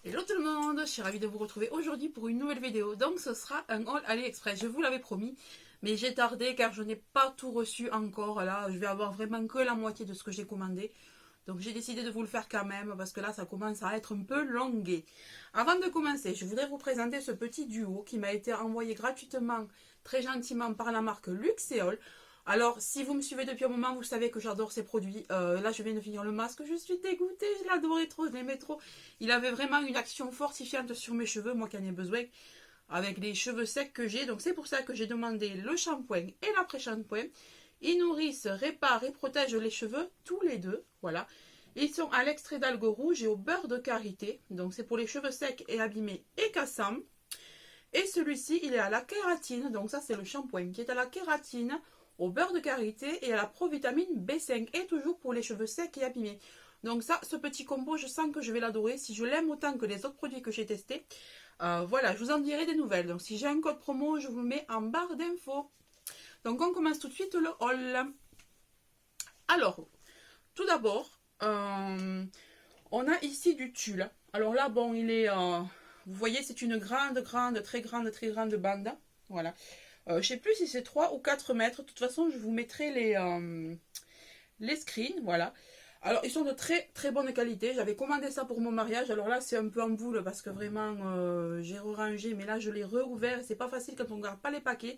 Hello tout le monde, je suis ravie de vous retrouver aujourd'hui pour une nouvelle vidéo. Donc ce sera un haul AliExpress, je vous l'avais promis, mais j'ai tardé car je n'ai pas tout reçu encore. Là, je vais avoir vraiment que la moitié de ce que j'ai commandé. Donc j'ai décidé de vous le faire quand même parce que là ça commence à être un peu longué. Avant de commencer, je voudrais vous présenter ce petit duo qui m'a été envoyé gratuitement, très gentiment par la marque Luxéol. Alors, si vous me suivez depuis un moment, vous savez que j'adore ces produits. Là, je viens de finir le masque, je suis dégoûtée, je l'adorais trop, je l'aimais trop. Il avait vraiment une action fortifiante sur mes cheveux, moi qui en ai besoin, avec les cheveux secs que j'ai. Donc, c'est pour ça que j'ai demandé le shampoing et l'après-shampoing. Ils nourrissent, réparent et protègent les cheveux, tous les deux. Voilà. Ils sont à l'extrait d'algues rouges et au beurre de karité. Donc, c'est pour les cheveux secs et abîmés et cassants. Et celui-ci, il est à la kératine. Donc, ça, c'est le shampoing qui est à la kératine, au beurre de karité et à la provitamine B5. Et toujours pour les cheveux secs et abîmés. Donc, ça, ce petit combo, je sens que je vais l'adorer. Si je l'aime autant que les autres produits que j'ai testés, voilà, je vous en dirai des nouvelles. Donc, si j'ai un code promo, je vous le mets en barre d'infos. Donc, on commence tout de suite le haul. Alors, tout d'abord, on a ici du tulle. Alors là, bon, il est... vous voyez, c'est une très grande bande. Voilà. Je ne sais plus si c'est 3 ou 4 mètres. De toute façon, je vous mettrai les screens. Voilà. Alors, ils sont de très bonne qualité. J'avais commandé ça pour mon mariage. Alors là, c'est un peu en boule parce que vraiment, j'ai rangé. Mais là, je l'ai rouvert. C'est pas facile quand on ne garde pas les paquets.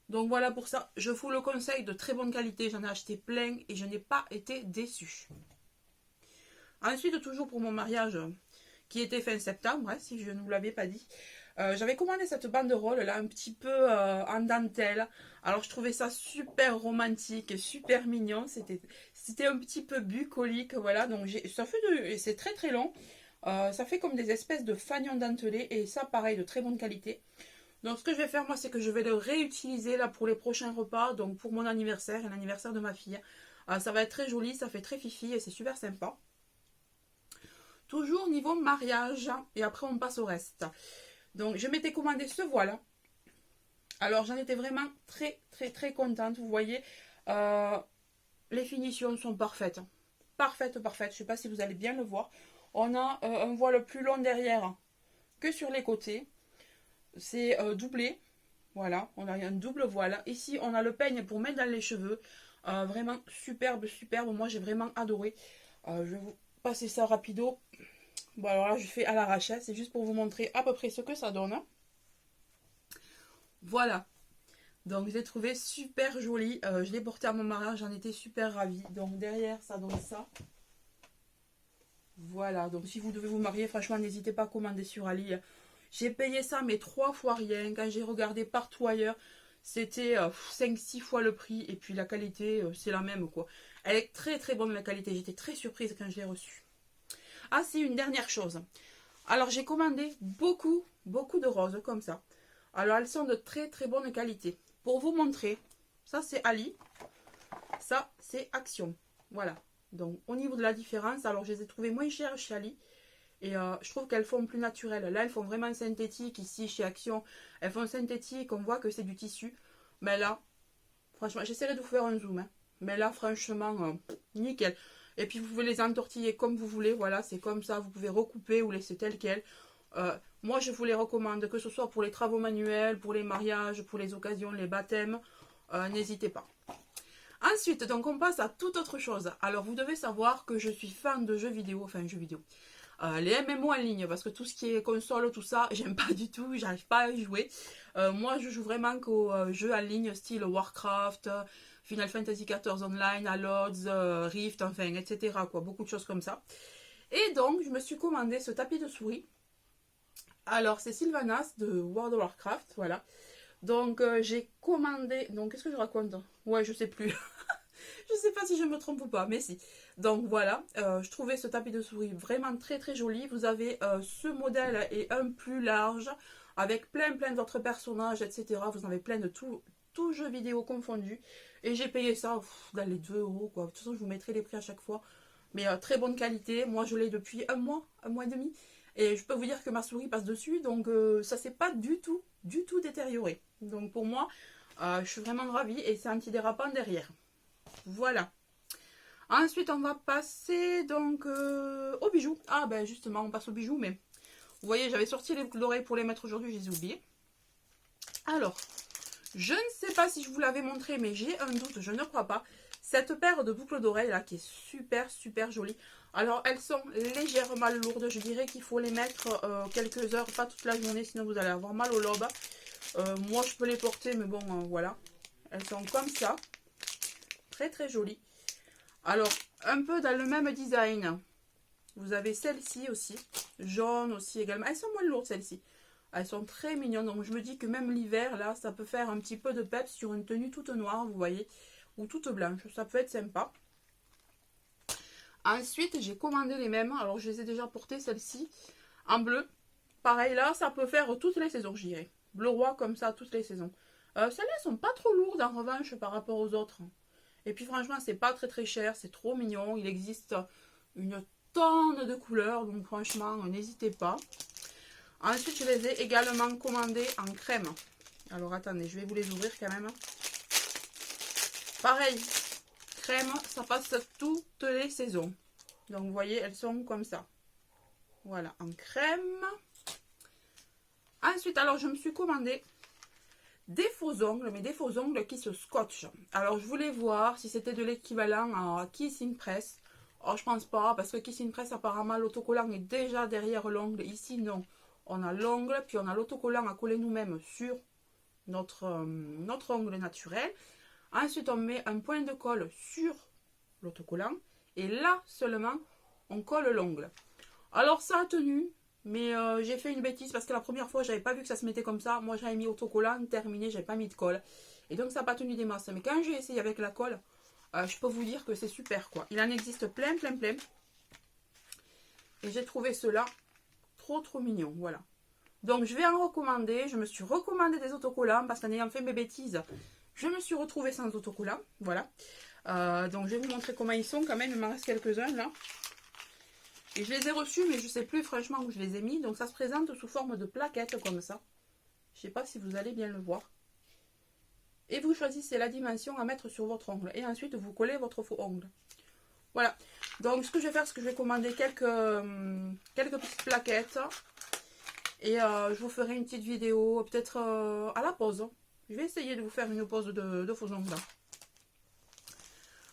Donc voilà pour ça. Je vous le conseille, de très bonne qualité. J'en ai acheté plein et je n'ai pas été déçue. Ensuite, toujours pour mon mariage, qui était fin septembre, hein, si je ne vous l'avais pas dit, j'avais commandé cette banderole là, un petit peu en dentelle. Alors je trouvais ça super romantique, super mignon. C'était un petit peu bucolique, voilà. Donc ça fait c'est très long. Ça fait comme des espèces de fanions dentelés et ça, pareil, de très bonne qualité. Donc ce que je vais faire moi, c'est que je vais le réutiliser là pour les prochains repas, donc pour mon anniversaire et l'anniversaire de ma fille. Ça va être très joli, ça fait très fifi et c'est super sympa. Toujours niveau mariage et après on passe au reste. Donc je m'étais commandé ce voile. Alors j'en étais vraiment très contente. Vous voyez, les finitions sont parfaites. Parfaites. Je ne sais pas si vous allez bien le voir. On a un voile plus long derrière que sur les côtés. C'est doublé. Voilà, on a un double voile. Ici, on a le peigne pour mettre dans les cheveux. Vraiment superbe. Moi, j'ai vraiment adoré. Je vais vous passer ça rapido. Bon, alors là, je fais à l'arrache. C'est juste pour vous montrer à peu près ce que ça donne. Voilà. Donc, je l'ai trouvé super joli. Je l'ai porté à mon mariage. J'en étais super ravie. Donc, derrière, ça donne ça. Voilà. Donc, si vous devez vous marier, franchement, n'hésitez pas à commander sur Ali. J'ai payé ça, mais 3 fois rien. Quand j'ai regardé partout ailleurs, c'était 5-6 fois le prix. Et puis la qualité, c'est la même, quoi. Elle est très bonne, la qualité. J'étais très surprise quand je l'ai reçue. Ah, c'est une dernière chose. Alors, j'ai commandé beaucoup de roses, comme ça. Alors, elles sont de très bonne qualité. Pour vous montrer, ça, c'est Ali. Ça, c'est Action. Voilà. Donc, au niveau de la différence, alors, je les ai trouvées moins chères chez Ali. Et je trouve qu'elles font plus naturelles. Là, elles font vraiment synthétique. Ici, chez Action, elles font synthétique. On voit que c'est du tissu. Mais là, franchement, j'essaierai de vous faire un zoom. Hein. Mais là, franchement, nickel. Et puis, vous pouvez les entortiller comme vous voulez. Voilà, c'est comme ça. Vous pouvez recouper ou laisser tel quel. Moi, je vous les recommande, que ce soit pour les travaux manuels, pour les mariages, pour les occasions, les baptêmes. N'hésitez pas. Ensuite, donc, on passe à toute autre chose. Alors, vous devez savoir que je suis fan de jeux vidéo. Enfin, jeux vidéo. Les MMO en ligne, parce que tout ce qui est console, tout ça, j'aime pas du tout, j'arrive pas à y jouer. Moi, je joue vraiment qu'aux jeux en ligne, style Warcraft, Final Fantasy XIV Online, Allods, Rift, enfin, etc. Quoi, beaucoup de choses comme ça. Et donc, je me suis commandé ce tapis de souris. Alors, c'est Sylvanas de World of Warcraft, voilà. Donc, j'ai commandé... Donc, qu'est-ce que je raconte? Ouais, je sais plus. Je sais pas si je me trompe ou pas, mais si. Donc voilà, je trouvais ce tapis de souris vraiment très joli. Vous avez ce modèle et un plus large, avec plein d'autres personnages, etc. Vous en avez plein de tout jeux vidéo confondus. Et j'ai payé ça dans les 2 euros, quoi. De toute façon, je vous mettrai les prix à chaque fois. Mais très bonne qualité. Moi, je l'ai depuis un mois et demi. Et je peux vous dire que ma souris passe dessus, donc ça s'est pas du tout détérioré. Donc pour moi, je suis vraiment ravie et c'est antidérapant derrière. Voilà. Ensuite, on va passer donc aux bijoux. Ah ben justement, on passe aux bijoux, mais Vous voyez, j'avais sorti les boucles d'oreilles pour les mettre aujourd'hui, je les ai oubliées. Alors, je ne sais pas si je vous l'avais montré, mais j'ai un doute, je ne crois pas. Cette paire de boucles d'oreilles là qui est super super jolie. Alors elles sont légèrement lourdes, je dirais qu'il faut les mettre quelques heures, pas toute la journée, sinon vous allez avoir mal au lobe. Moi je peux les porter, mais bon voilà. Elles sont comme ça, très très jolies. Alors un peu dans le même design, vous avez celle-ci aussi, jaune aussi également. Elles sont moins lourdes celles-ci. Elles sont très mignonnes, donc je me dis que même l'hiver, là, ça peut faire un petit peu de peps sur une tenue toute noire, vous voyez, ou toute blanche. Ça peut être sympa. Ensuite, j'ai commandé les mêmes. Alors, je les ai déjà portées, celles-ci, en bleu. Pareil, là, ça peut faire toutes les saisons, je dirais. Bleu roi, comme ça, toutes les saisons. Celles-là sont pas trop lourdes, en revanche, par rapport aux autres. Et puis, franchement, c'est pas très très cher. C'est trop mignon. Il existe une tonne de couleurs. Donc, franchement, n'hésitez pas. Ensuite, je les ai également commandées en crème. Alors, attendez, je vais vous les ouvrir quand même. Pareil, crème, ça passe toutes les saisons. Donc, vous voyez, elles sont comme ça. Voilà, en crème. Ensuite, alors, je me suis commandé des faux ongles, mais des faux ongles qui se scotchent. Alors, je voulais voir si c'était de l'équivalent à Kissing Press. Oh, je pense pas, parce que Kissing Press, apparemment, l'autocollant est déjà derrière l'ongle. Ici, non. On a l'ongle, puis on a l'autocollant à coller nous-mêmes sur notre ongle naturel. Ensuite, on met un point de colle sur l'autocollant. Et là seulement, on colle l'ongle. Alors, ça a tenu, mais j'ai fait une bêtise parce que la première fois, j'avais pas vu que ça se mettait comme ça. Moi, j'avais mis autocollant, terminé, j'avais pas mis de colle. Et donc, ça n'a pas tenu des masses. Mais quand j'ai essayé avec la colle, je peux vous dire que c'est super, quoi. Il en existe plein, plein, plein. Et j'ai trouvé cela trop mignon, voilà. Donc je vais en recommander, je me suis recommandé des autocollants parce qu'en ayant fait mes bêtises, je me suis retrouvée sans autocollants, voilà. Donc je vais vous montrer comment ils sont quand même, il m'en reste quelques-uns là. Et je les ai reçus mais je ne sais plus franchement où je les ai mis, donc ça se présente sous forme de plaquettes comme ça. Je ne sais pas si vous allez bien le voir. Et vous choisissez la dimension à mettre sur votre ongle et ensuite vous collez votre faux ongle. Voilà, donc ce que je vais faire, c'est que je vais commander quelques petites plaquettes. Et je vous ferai une petite vidéo, peut-être à la pause. Je vais essayer de vous faire une pause de faux ongles.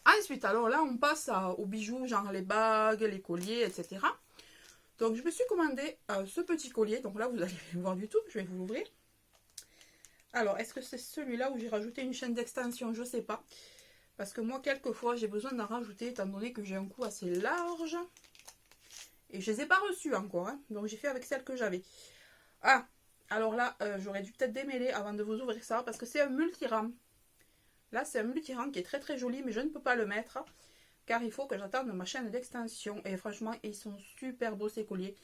Ensuite, alors là, on passe aux bijoux, genre les bagues, les colliers, etc. Donc, je me suis commandé ce petit collier. Donc là, vous allez voir du tout. Je vais vous l'ouvrir. Alors, est-ce que c'est celui-là où j'ai rajouté une chaîne d'extension? Je ne sais pas. Parce que moi, quelquefois, j'ai besoin d'en rajouter, étant donné que j'ai un cou assez large. Et je ne les ai pas reçus encore. Hein. Donc, j'ai fait avec celle que j'avais. Ah, alors là, j'aurais dû peut-être démêler avant de vous ouvrir ça, parce que c'est un multirame. Là, c'est un multirame qui est très joli, mais je ne peux pas le mettre, car il faut que j'attende ma chaîne d'extension. Et franchement, ils sont super beaux ces colliers.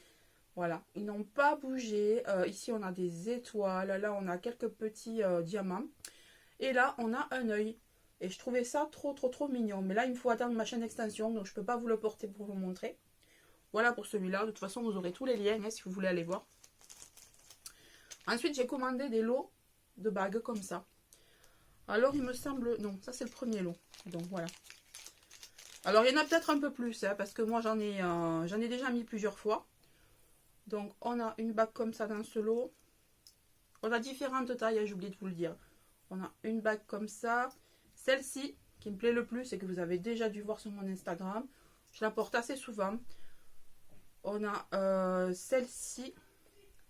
Voilà, ils n'ont pas bougé. Ici, on a des étoiles. Là, on a quelques petits diamants. Et là, on a un œil. Et je trouvais ça trop mignon. Mais là, il me faut attendre ma chaîne d'extension, donc je ne peux pas vous le porter pour vous montrer. Voilà pour celui-là. De toute façon, vous aurez tous les liens hein, si vous voulez aller voir. Ensuite, j'ai commandé des lots de bagues comme ça. Alors, il me semble... Non, ça, c'est le premier lot. Donc, voilà. Alors, il y en a peut-être un peu plus, hein, parce que moi, j'en ai déjà mis plusieurs fois. Donc, on a une bague comme ça dans ce lot. On a différentes tailles, hein, j'ai oublié de vous le dire. On a une bague comme ça. Celle-ci, qui me plaît le plus, et que vous avez déjà dû voir sur mon Instagram. Je la porte assez souvent. On a celle-ci...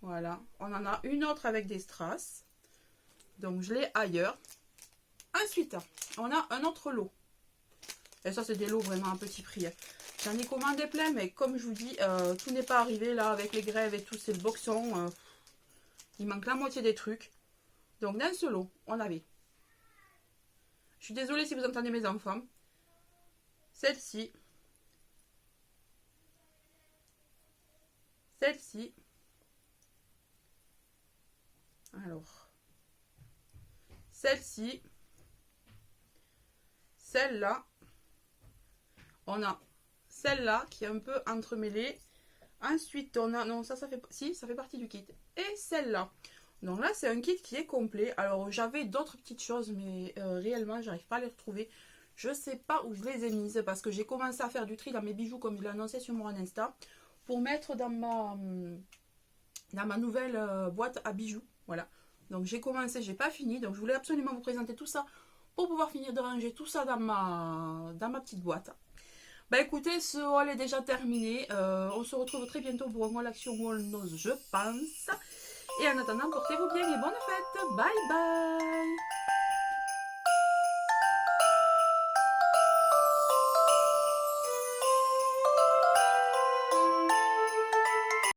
Voilà, on en a une autre avec des strass. Donc je l'ai ailleurs. Ensuite, on a un autre lot. Et ça, c'est des lots vraiment à petit prix. J'en ai commandé plein, mais comme je vous dis, tout n'est pas arrivé là avec les grèves et tout. C'est le boxon. Il manque la moitié des trucs. Donc dans ce lot, on avait... Je suis désolée si vous entendez mes enfants. Celle-ci. Celle-ci. Alors, celle-ci, celle-là, on a celle-là qui est un peu entremêlée. Ensuite, on a, non, ça fait, si, ça fait partie du kit. Et celle-là. Donc là, c'est un kit qui est complet. Alors, j'avais d'autres petites choses, mais réellement, j'arrive pas à les retrouver. Je sais pas où je les ai mises parce que j'ai commencé à faire du tri dans mes bijoux comme je l'ai annoncé sur mon Insta pour mettre dans dans ma nouvelle boîte à bijoux. Voilà. Donc j'ai commencé, j'ai pas fini. Donc je voulais absolument vous présenter tout ça pour pouvoir finir de ranger tout ça dans ma petite boîte. Bah écoutez, ce haul est déjà terminé. On se retrouve très bientôt pour un haul action haul nose, je pense. Et en attendant, portez-vous bien et bonne fête. Bye bye.